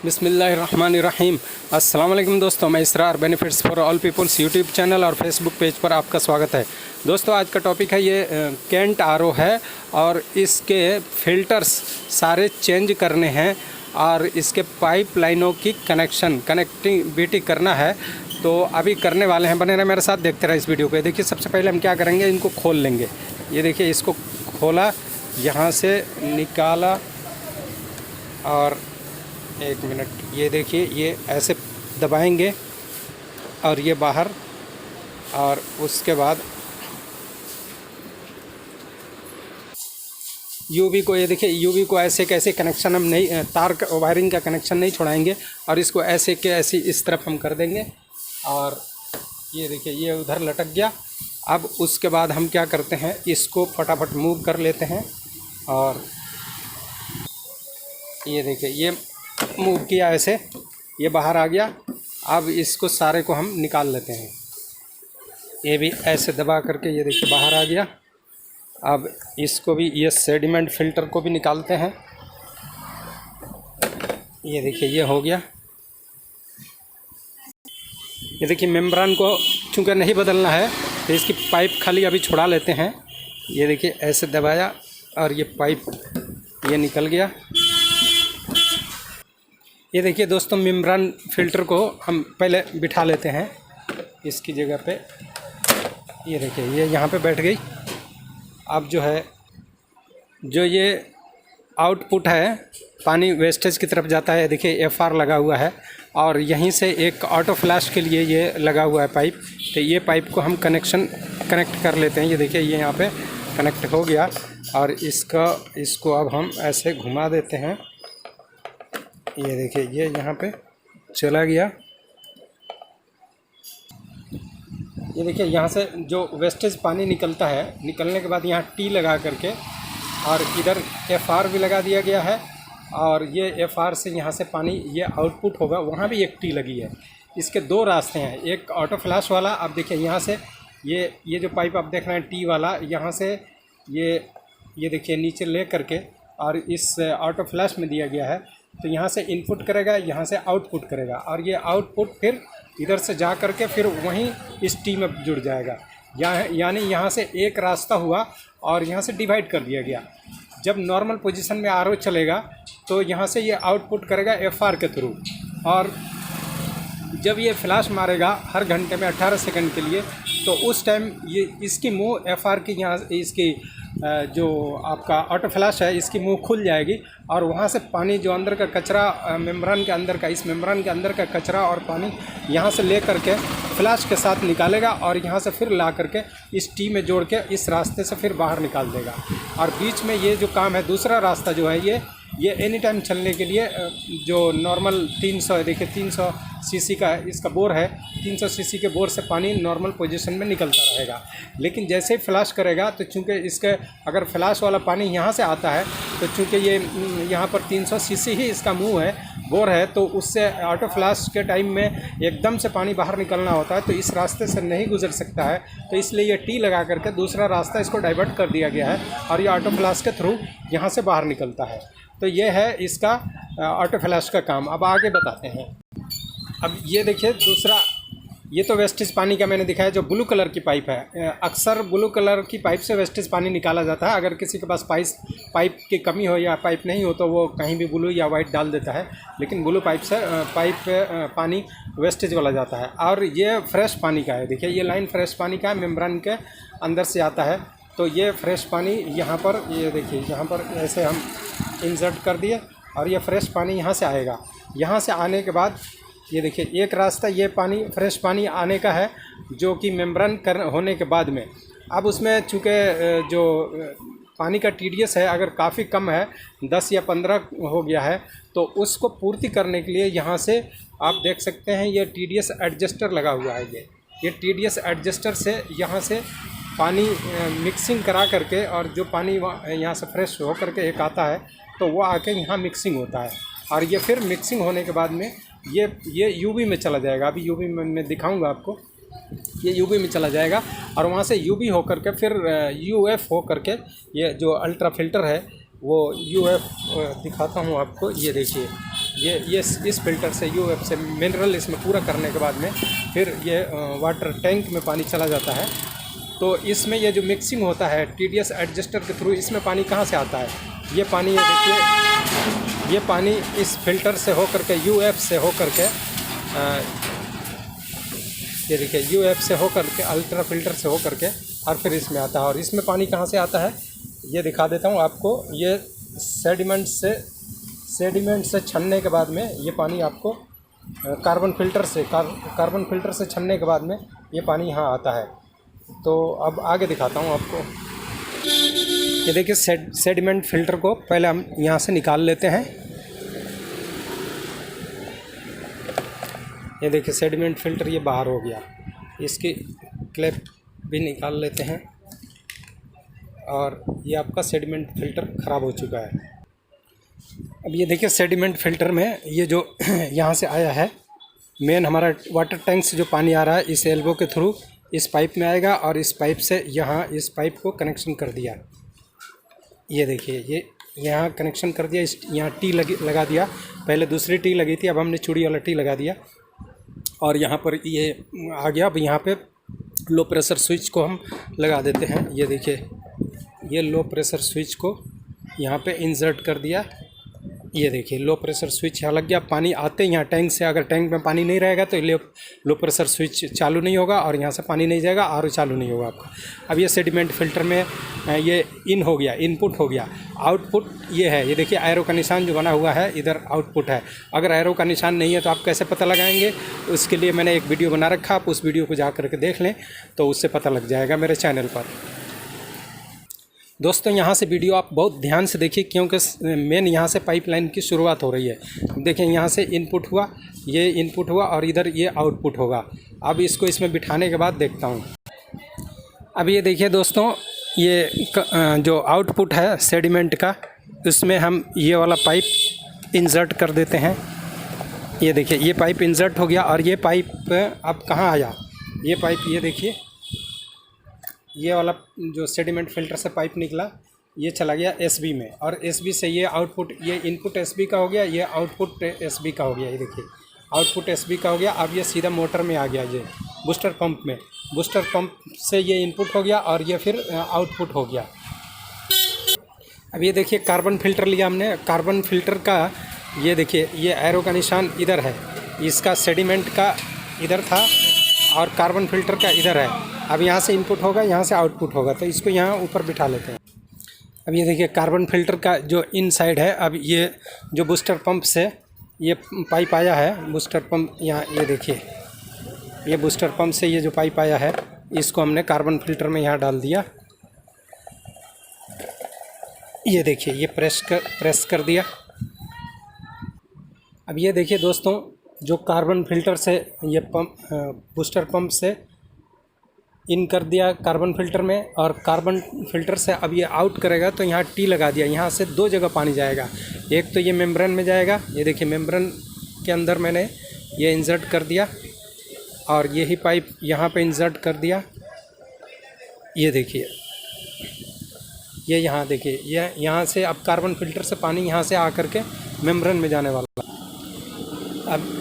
बिस्मिल्लाहिर्रहमानिर्रहीम। अस्सलाम वालेकुम दोस्तों, मैं Israr benefits for all peoples YouTube channel और फेसबुक पेज पर आपका स्वागत है। दोस्तों आज का टॉपिक है ये कैंट आरओ है और इसके फ़िल्टर्स सारे चेंज करने हैं और इसके पाइप लाइनों की कनेक्टिविटी करना है। तो अभी करने वाले हैं, बने रहे मेरे साथ, देखते रहे इस वीडियो को। देखिए सबसे पहले हम क्या करेंगे, इनको खोल लेंगे। ये देखिए इसको खोला, यहाँ से निकाला और एक मिनट, ये देखिए ये ऐसे दबाएंगे और ये बाहर, और उसके बाद यूवी को, ये देखिए यूवी को ऐसे कैसे कनेक्शन हम नहीं, तार का वायरिंग का कनेक्शन नहीं छोड़ाएंगे और इसको ऐसे के ऐसे इस तरफ हम कर देंगे। और ये देखिए ये उधर लटक गया। अब उसके बाद हम क्या करते हैं, इसको फटाफट मूव कर लेते हैं और ये देखिए ये मूव किया, ऐसे ये बाहर आ गया। अब इसको सारे को हम निकाल लेते हैं। ये भी ऐसे दबा करके ये देखिए बाहर आ गया। अब इसको भी, ये सेडिमेंट फ़िल्टर को भी निकालते हैं। ये देखिए ये हो गया। ये देखिए मेम्ब्रेन को चूँकि नहीं बदलना है तो इसकी पाइप खाली अभी छुड़ा लेते हैं। ये देखिए ऐसे दबाया और ये पाइप ये निकल गया। ये देखिए दोस्तों मेम्ब्रेन फ़िल्टर को हम पहले बिठा लेते हैं इसकी जगह पे। ये देखिए ये यहाँ पे बैठ गई। अब जो है, जो ये आउटपुट है पानी वेस्टेज की तरफ जाता है। देखिए FR लगा हुआ है और यहीं से एक ऑटो फ्लैश के लिए ये लगा हुआ है पाइप। तो ये पाइप को हम कनेक्ट कर लेते हैं। ये देखिए ये यहाँ पे कनेक्ट हो गया और इसको अब हम ऐसे घुमा देते हैं। ये देखिए ये यहाँ पे चला गया। ये देखिए यहाँ से जो वेस्टेज पानी निकलता है, निकलने के बाद यहाँ T लगा करके और इधर FR भी लगा दिया गया है। और ये FR से यहाँ से पानी ये आउटपुट होगा, वहाँ भी एक T लगी है। इसके दो रास्ते हैं, एक ऑटो फ्लैश वाला। अब देखिए यहाँ से ये जो पाइप आप देख रहे हैं T वाला, यहाँ से ये देखिए नीचे ले करके और इस ऑटो फ्लैश में दिया गया है। तो यहाँ से इनपुट करेगा, यहाँ से आउटपुट करेगा और ये आउटपुट फिर इधर से जा करके फिर वहीं इस T में जुड़ जाएगा। यानी यहाँ से एक रास्ता हुआ और यहाँ से डिवाइड कर दिया गया। जब नॉर्मल पोजीशन में आरओ चलेगा तो यहाँ से ये आउटपुट करेगा FR के थ्रू, और जब ये फ्लैश मारेगा हर घंटे में 18 सेकंड के लिए, तो उस टाइम ये इसकी मुँह FR की, यहाँ इसकी जो आपका ऑटो फ्लैश है इसकी मुंह खुल जाएगी और वहाँ से पानी जो अंदर का कचरा मेम्ब्रेन के अंदर का, इस मेम्ब्रेन के अंदर का कचरा और पानी यहाँ से ले करके फ्लैश के साथ निकालेगा और यहाँ से फिर ला करके इस T में जोड़ के इस रास्ते से फिर बाहर निकाल देगा। और बीच में ये जो काम है, दूसरा रास्ता जो है ये एनी टाइम चलने के लिए, जो नॉर्मल 300, देखिए 300 सीसी का इसका बोर है। 300 सीसी के बोर से पानी नॉर्मल पोजीशन में निकलता रहेगा। लेकिन जैसे ही फ्लैश करेगा तो चूंकि इसके, अगर फ्लैश वाला पानी यहाँ से आता है तो चूंकि ये यहाँ पर 300 सीसी ही इसका मुंह है, बोर है, तो उससे ऑटो फ्लैश के टाइम में एकदम से पानी बाहर निकलना होता है, तो इस रास्ते से नहीं गुजर सकता है। तो इसलिए ये T लगा करके दूसरा रास्ता इसको डाइवर्ट कर दिया गया है और ये ऑटो फ्लैश के थ्रू यहाँ से बाहर निकलता है। तो ये है इसका ऑटो फ्लैश का काम। अब आगे बताते हैं। अब ये देखिए दूसरा, ये तो वेस्टेज पानी का मैंने दिखाया, जो ब्लू कलर की पाइप है। अक्सर ब्लू कलर की पाइप से वेस्टेज पानी निकाला जाता है। अगर किसी के पास पाइप की कमी हो या पाइप नहीं हो तो वो कहीं भी ब्लू या वाइट डाल देता है, लेकिन ब्लू पाइप से पानी वेस्टेज वाला जाता है। और ये फ्रेश पानी का है। देखिए ये लाइन फ्रेश पानी का है, मेम्ब्रेन के अंदर से आता है। तो ये फ्रेश पानी यहाँ पर, ये देखिए यहाँ पर ऐसे हम इंसर्ट कर दिए और ये फ्रेश पानी यहाँ से आएगा। यहाँ से आने के बाद ये देखिए एक रास्ता ये पानी, फ्रेश पानी आने का है, जो कि मेम्ब्रेन होने के बाद में, अब उसमें चूँकि जो पानी का TDS है अगर काफ़ी कम है, 10 या 15 हो गया है, तो उसको पूर्ति करने के लिए यहाँ से आप देख सकते हैं ये TDS एडजस्टर लगा हुआ है। ये TDS एडजस्टर से यहाँ से पानी मिक्सिंग करा करके, और जो पानी यहाँ से फ्रेश हो करके एक आता है तो वो आके यहाँ मिक्सिंग होता है और ये फिर मिक्सिंग होने के बाद में ये यूवी में चला जाएगा। अभी यूवी में मैं दिखाऊंगा आपको। ये यूवी में चला जाएगा और वहाँ से यूवी हो करके फिर UF हो करके, ये जो अल्ट्रा फिल्टर है वो UF दिखाता हूँ आपको। ये देखिए ये इस फिल्टर से यूएफ से मिनरल इसमें पूरा करने के बाद में फिर ये वाटर टैंक में पानी चला जाता है। तो इसमें ये जो मिक्सिंग होता है TDS एडजस्टर के थ्रू, इसमें पानी कहाँ से आता है? ये पानी, ये देखिए, ये पानी इस फिल्टर से होकर के यूएफ से होकर के ये देखिए यूएफ से होकर के अल्ट्रा फिल्टर से होकर के और फिर इसमें आता है। और इसमें पानी कहाँ से आता है ये दिखा देता हूँ आपको। ये सेडिमेंट से छनने के बाद में ये पानी आपको कार्बन फिल्टर से छनने के बाद में ये पानी यहाँ आता है। तो अब आगे दिखाता हूँ आपको। ये देखिए सेडिमेंट फिल्टर को पहले हम यहाँ से निकाल लेते हैं। ये देखिए सेडिमेंट फिल्टर ये बाहर हो गया, इसकी क्लिप भी निकाल लेते हैं। और ये आपका सेडिमेंट फिल्टर ख़राब हो चुका है। अब ये देखिए सेडिमेंट फिल्टर में ये जो यहाँ से आया है, मेन हमारा वाटर टैंक से जो पानी आ रहा है इस एल्बो के थ्रू इस पाइप में आएगा और इस पाइप से यहाँ इस पाइप को कनेक्शन कर दिया। ये देखिए ये यहाँ कनेक्शन कर दिया, इस यहाँ टी लगा दिया। पहले दूसरी टी लगी थी, अब हमने चूड़ी वाला टी लगा दिया और यहाँ पर ये आ गया। अब यहाँ पे लो प्रेशर स्विच को हम लगा देते हैं। ये देखिए ये लो प्रेशर स्विच को यहाँ पे इंसर्ट कर दिया। ये देखिए लो प्रेशर स्विच यहाँ लग गया। पानी आते ही यहाँ टैंक से, अगर टैंक में पानी नहीं रहेगा तो लो प्रेशर स्विच चालू नहीं होगा और यहाँ से पानी नहीं जाएगा और चालू नहीं होगा आपका। अब ये सेडिमेंट फिल्टर में ये इन हो गया, इनपुट हो गया। आउटपुट ये है, ये देखिए एरो का निशान जो बना हुआ है इधर आउटपुट है। अगर एरो का निशान नहीं है तो आप कैसे पता लगाएंगे? उसके लिए मैंने एक वीडियो बना रखा, आप उस वीडियो को जा करके देख लें तो उससे पता लग जाएगा मेरे चैनल पर। दोस्तों यहाँ से वीडियो आप बहुत ध्यान से देखिए क्योंकि मेन यहाँ से पाइपलाइन की शुरुआत हो रही है। देखिए यहाँ से इनपुट हुआ, ये इनपुट हुआ और इधर ये आउटपुट होगा। अब इसको इसमें बिठाने के बाद देखता हूँ। अब ये देखिए दोस्तों, ये जो आउटपुट है सेडिमेंट का, उसमें हम ये वाला पाइप इंसर्ट कर देते हैं। ये देखिए ये पाइप इंसर्ट हो गया और ये पाइप अब कहाँ आया? ये पाइप ये देखिए, ये वाला जो सेडिमेंट फिल्टर से पाइप निकला ये चला गया एसबी में और एसबी से ये आउटपुट, ये इनपुट एसबी का हो गया, ये आउटपुट एसबी का हो गया। ये देखिए आउटपुट एसबी का हो गया। अब ये सीधा मोटर में आ गया, ये बूस्टर पंप में, बूस्टर पंप से ये इनपुट हो गया और ये फिर आउटपुट हो गया। अब ये देखिए कार्बन फिल्टर लिया हमने। कार्बन फिल्टर का ये देखिए ये एरो का निशान इधर है, इसका सेडिमेंट का इधर था और कार्बन फिल्टर का इधर है। अब यहाँ से इनपुट होगा, यहाँ से आउटपुट होगा, तो इसको यहाँ ऊपर बिठा लेते हैं। अब ये देखिए कार्बन फिल्टर का जो इन साइड है, अब ये जो बूस्टर पंप से ये पाइप आया है, बूस्टर पंप यहाँ ये देखिए ये बूस्टर पंप से ये जो पाइप आया है इसको हमने कार्बन फिल्टर में यहाँ डाल दिया। ये देखिए ये प्रेस कर दिया। अब ये देखिए दोस्तों, जो कार्बन फिल्टर से ये पंप बूस्टर पंप से इन कर दिया कार्बन फिल्टर में और कार्बन फिल्टर से अब ये आउट करेगा तो यहाँ टी लगा दिया। यहाँ से दो जगह पानी जाएगा, एक तो ये मेम्ब्रेन में जाएगा, ये देखिए मेम्ब्रेन के अंदर मैंने ये इंसर्ट कर दिया और यही पाइप यहाँ पे इंसर्ट कर दिया। ये देखिए ये यहाँ देखिए ये यहाँ से अब कार्बन फिल्टर से पानी यहाँ से आकर के मेम्ब्रेन में जाने वाला। अब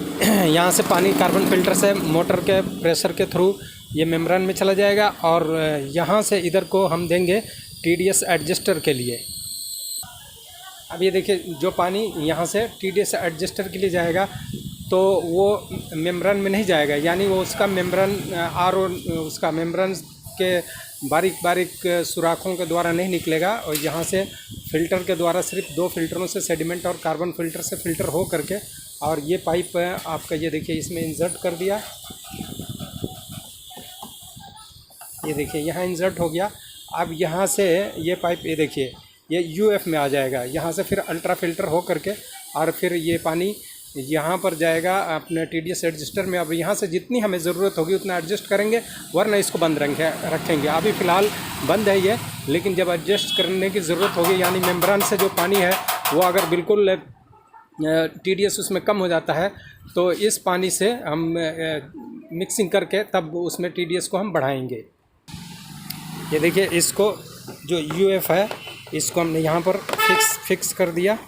यहाँ से पानी कार्बन फिल्टर से मोटर के प्रेशर के थ्रू ये मेम्ब्रेन में चला जाएगा और यहाँ से इधर को हम देंगे TDS एडजस्टर के लिए। अब ये देखिए जो पानी यहाँ से TDS एडजस्टर के लिए जाएगा तो वो मेम्ब्रेन में नहीं जाएगा, यानी वो उसका मेम्ब्रेन उसका मेम्ब्रेन के बारीक बारीक सुराखों के द्वारा नहीं निकलेगा और यहाँ से फ़िल्टर के द्वारा सिर्फ दो फिल्टरों से सेडिमेंट और कार्बन फिल्टर से फ़िल्टर हो करके और ये पाइप आपका ये देखिए इसमें इंसर्ट कर दिया। ये देखिए यहाँ इंसर्ट हो गया। अब यहाँ से ये पाइप ये देखिए ये यूएफ में आ जाएगा, यहाँ से फिर अल्ट्रा फिल्टर हो करके और फिर ये पानी यहाँ पर जाएगा अपने TDS एडजस्टर में। अब यहाँ से जितनी हमें ज़रूरत होगी उतना एडजस्ट करेंगे, वरना इसको बंद रखेंगे। अभी फ़िलहाल बंद है ये, लेकिन जब एडजस्ट करने की ज़रूरत होगी, यानी मेम्ब्रेन से जो पानी है वो अगर बिल्कुल TDS उसमें कम हो जाता है तो इस पानी से हम मिक्सिंग करके तब उसमें TDS को हम बढ़ाएंगे। ये देखिए इसको जो UF है इसको हमने यहाँ पर फिक्स कर दिया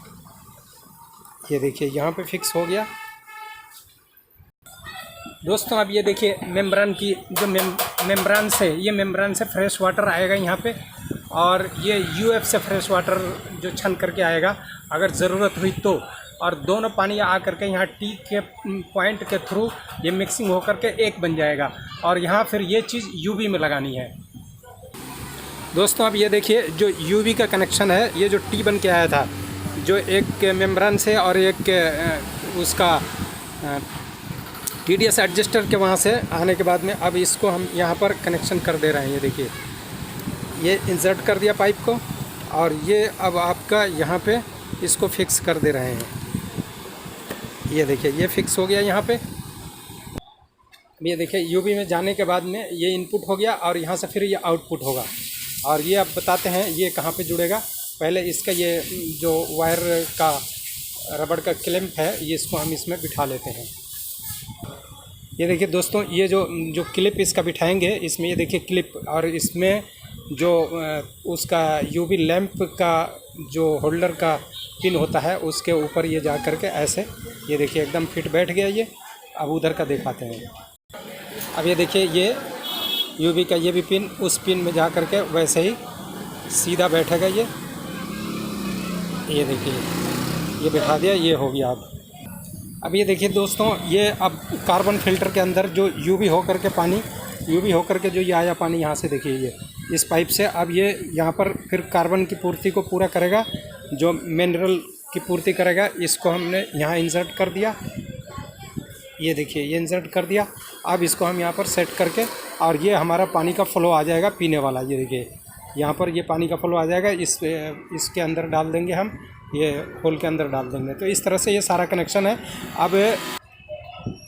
ये देखिए यहाँ पे फिक्स हो गया दोस्तों। अब ये देखिए मेम्ब्रेन की जो मेम्ब्रेन से फ्रेश वाटर आएगा यहाँ पे, और ये यूएफ से फ्रेश वाटर जो छन करके आएगा अगर ज़रूरत हुई तो। और दोनों पानी आ करके यहाँ टी के पॉइंट के थ्रू ये मिक्सिंग हो करके एक बन जाएगा, और यहाँ फिर ये चीज़ यूवी में लगानी है दोस्तों। अब ये देखिए जो यूवी का कनेक्शन है, ये जो टी बन के आया था जो एक मेम्ब्रेन से और एक उसका TDS एडजस्टर के वहाँ से आने के बाद में अब इसको हम यहाँ पर कनेक्शन कर दे रहे हैं। ये देखिए ये इंसर्ट कर दिया पाइप को, और ये अब आपका यहाँ पे इसको फिक्स कर दे रहे हैं। ये देखिए ये फिक्स हो गया यहाँ पे। ये देखिए यूवी में जाने के बाद में ये इनपुट हो गया, और यहाँ से फिर ये आउटपुट होगा। और ये अब बताते हैं ये कहाँ पे जुड़ेगा। पहले इसका ये जो वायर का रबड़ का क्लैंप है, ये इसको हम इसमें बिठा लेते हैं। ये देखिए दोस्तों, ये जो क्लिप इसका बिठाएंगे इसमें, ये देखिए क्लिप, और इसमें जो उसका यूवी लैंप का जो होल्डर का पिन होता है उसके ऊपर ये जा करके ऐसे, ये देखिए एकदम फिट बैठ गया ये। अब उधर का दिखाते हैं। अब ये देखिए ये यूवी का ये भी पिन उस पिन में जा करके वैसे ही सीधा बैठेगा ये देखिए ये बिठा दिया, ये हो गया। अब ये देखिए दोस्तों, ये अब कार्बन फिल्टर के अंदर जो यूवी होकर के जो ये आया पानी यहाँ से, देखिए ये इस पाइप से अब ये यहाँ पर फिर कार्बन की पूर्ति को पूरा करेगा, जो मिनरल की पूर्ति करेगा। इसको हमने यहाँ इंसर्ट कर दिया, ये देखिए ये इंसर्ट कर दिया। अब इसको हम यहाँ पर सेट करके, और ये हमारा पानी का फ्लो आ जाएगा पीने वाला। ये देखिए यहाँ पर ये पानी का फ्लो आ जाएगा, इसके अंदर डाल देंगे हम, ये होल के अंदर डाल देंगे। तो इस तरह से ये सारा कनेक्शन है। अब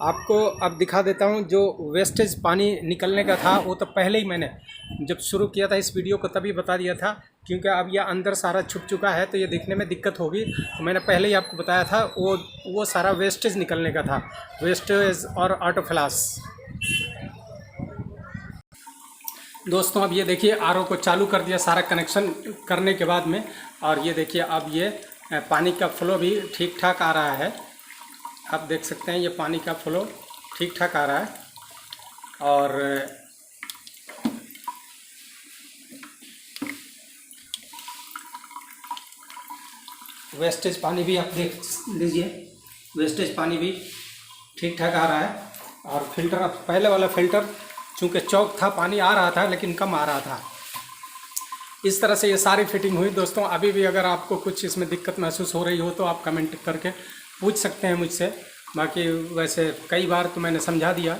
आपको अब दिखा देता हूँ जो वेस्टेज पानी निकलने का था, वो तो पहले ही मैंने जब शुरू किया था इस वीडियो को तभी बता दिया था, क्योंकि अब यह अंदर सारा छुप चुका है तो ये दिखने में दिक्कत होगी। तो मैंने पहले ही आपको बताया था वो सारा वेस्टेज निकलने का था, वेस्टेज और ऑटो फ्लाश। दोस्तों अब ये देखिए आरओ को चालू कर दिया सारा कनेक्शन करने के बाद में, और ये देखिए अब ये पानी का फ्लो भी ठीक ठाक आ रहा है। आप देख सकते हैं ये पानी का फ्लो ठीक ठाक आ रहा है, और वेस्टेज पानी भी आप देख लीजिए, वेस्टेज पानी भी ठीक ठाक आ रहा है। और फिल्टर, अब पहले वाला फिल्टर चूँकि चौक था, पानी आ रहा था लेकिन कम आ रहा था। इस तरह से ये सारी फिटिंग हुई दोस्तों। अभी भी अगर आपको कुछ इसमें दिक्कत महसूस हो रही हो तो आप कमेंट करके पूछ सकते हैं मुझसे। बाकी वैसे कई बार तो मैंने समझा दिया।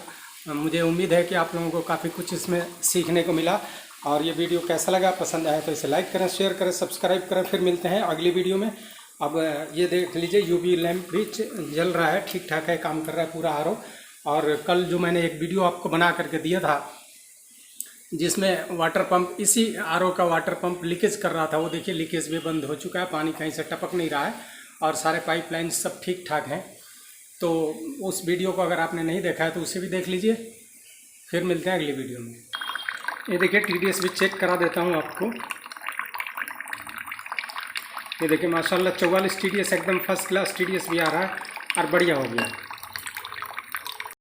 मुझे उम्मीद है कि आप लोगों को काफ़ी कुछ इसमें सीखने को मिला। और ये वीडियो कैसा लगा, पसंद आया तो इसे लाइक करें, शेयर करें, सब्सक्राइब करें। फिर मिलते हैं अगली वीडियो में। अब ये देख लीजिए यूवी लैंप भी जल रहा है, ठीक ठाक है, काम कर रहा है पूरा आरओ। और कल जो मैंने एक वीडियो आपको बना करके दिया था जिसमें वाटर पंप, इसी आरओ का वाटर पंप लीकेज कर रहा था, वो देखिए लीकेज भी बंद हो चुका है, पानी कहीं से टपक नहीं रहा है और सारे पाइपलाइन सब ठीक ठाक हैं। तो उस वीडियो को अगर आपने नहीं देखा है तो उसे भी देख लीजिए। फिर मिलते हैं अगली वीडियो में। ये देखिए TDS भी चेक करा देता हूँ आपको। ये देखिए माशाल्लाह 44 TDS एकदम फर्स्ट क्लास TDS भी आ रहा है और बढ़िया हो गया।